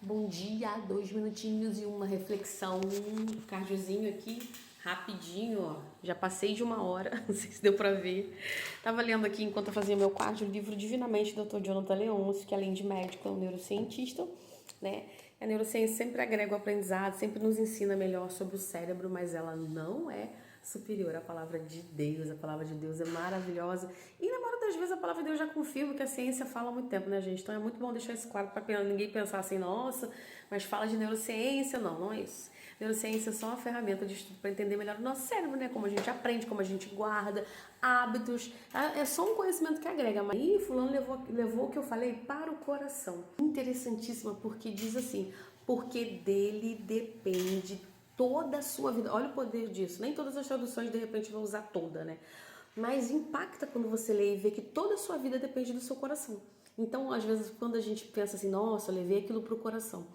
Bom dia, 2 minutinhos e uma reflexão, cardiozinho aqui, rapidinho, ó. Já passei de 1 hora, não sei se deu pra ver. Tava lendo aqui enquanto eu fazia meu cardio o livro Divinamente do Dr. Jonathan Leôncio, que além de médico é um neurocientista, né? A neurociência sempre agrega o aprendizado, sempre nos ensina melhor sobre o cérebro, mas ela não é superior à palavra de Deus. A palavra de Deus é maravilhosa e na maioria das vezes a palavra de Deus já confirma o que a ciência fala há muito tempo, né, gente? Então é muito bom deixar isso claro para ninguém pensar assim, nossa, mas fala de neurociência. Não é isso. Neurociência é só uma ferramenta de estudo para entender melhor o nosso cérebro, né? Como a gente aprende, como a gente guarda, hábitos. É só um conhecimento que agrega. Mas aí fulano levou o que eu falei para o coração. Interessantíssima, porque diz assim, porque dele depende toda a sua vida. Olha o poder disso. Nem todas as traduções de repente vão usar toda, né? Mas impacta quando você lê e vê que toda a sua vida depende do seu coração. Então, às vezes, quando a gente pensa assim, nossa, eu levei aquilo pro coração.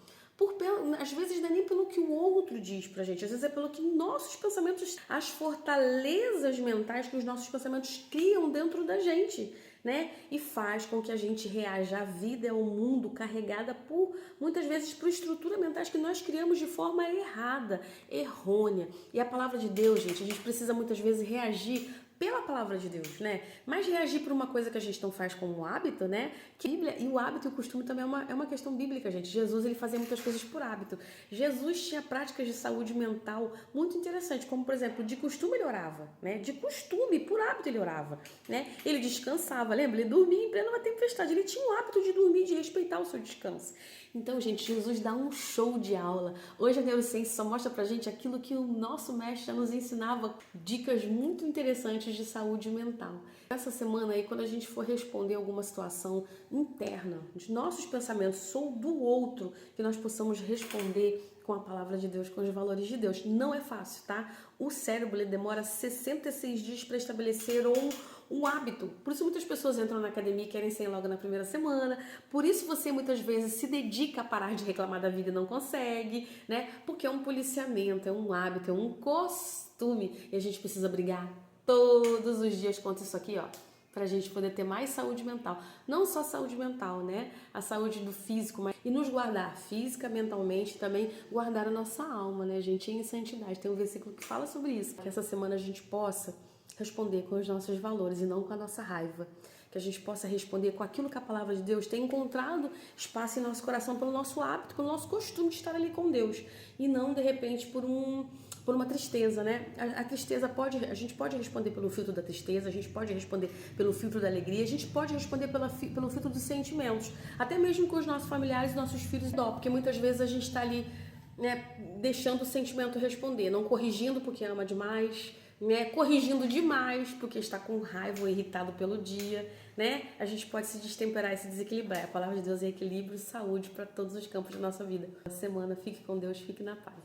Às vezes não é nem pelo que o outro diz pra gente, às vezes é pelo que nossos pensamentos, as fortalezas mentais que os nossos pensamentos criam dentro da gente, né? E faz com que a gente reaja à vida e ao mundo carregada por, muitas vezes, por estruturas mentais que nós criamos de forma errada, errônea. E a palavra de Deus, gente, a gente precisa muitas vezes reagir pela palavra de Deus, né? Mas reagir por uma coisa que a gente não faz como um hábito, né? Que Bíblia, e o hábito e o costume também é uma questão bíblica, gente. Jesus, ele fazia muitas coisas por hábito. Jesus tinha práticas de saúde mental muito interessantes, como, por exemplo, de costume ele orava, né? De costume, por hábito ele orava, né? Ele descansava, lembra? Ele dormia em plena tempestade. Ele tinha o hábito de dormir, de respeitar o seu descanso. Então, gente, Jesus dá um show de aula. Hoje a neurociência só mostra pra gente aquilo que o nosso mestre já nos ensinava, dicas muito interessantes de saúde mental. Essa semana aí, quando a gente for responder alguma situação interna, de nossos pensamentos ou do outro, que nós possamos responder com a palavra de Deus, com os valores de Deus. Não é fácil, tá? O cérebro, ele demora 66 dias para estabelecer um hábito. Por isso muitas pessoas entram na academia e querem sair logo na primeira semana. Por isso você muitas vezes se dedica a parar de reclamar da vida e não consegue, né? Porque é um policiamento, é um hábito, é um costume. E a gente precisa brigar todos os dias contra isso aqui, ó, pra gente poder ter mais saúde mental. Não só saúde mental, né? A saúde do físico, mas e nos guardar física, mentalmente, também guardar a nossa alma, né, gente? Em santidade. Tem um versículo que fala sobre isso. Que essa semana a gente possa responder com os nossos valores e não com a nossa raiva. Que a gente possa responder com aquilo que a palavra de Deus tem encontrado espaço em nosso coração pelo nosso hábito, pelo nosso costume de estar ali com Deus. E não, de repente, por uma tristeza, né? A tristeza a gente pode responder pelo filtro da tristeza, a gente pode responder pelo filtro da alegria, a gente pode responder pelo filtro dos sentimentos, até mesmo com os nossos familiares e nossos filhos dó, porque muitas vezes a gente está ali, né, deixando o sentimento responder, não corrigindo porque ama demais, né, corrigindo demais porque está com raiva ou irritado pelo dia, né? A gente pode se destemperar e se desequilibrar. A palavra de Deus é equilíbrio e saúde para todos os campos da nossa vida. Na semana, fique com Deus, fique na paz.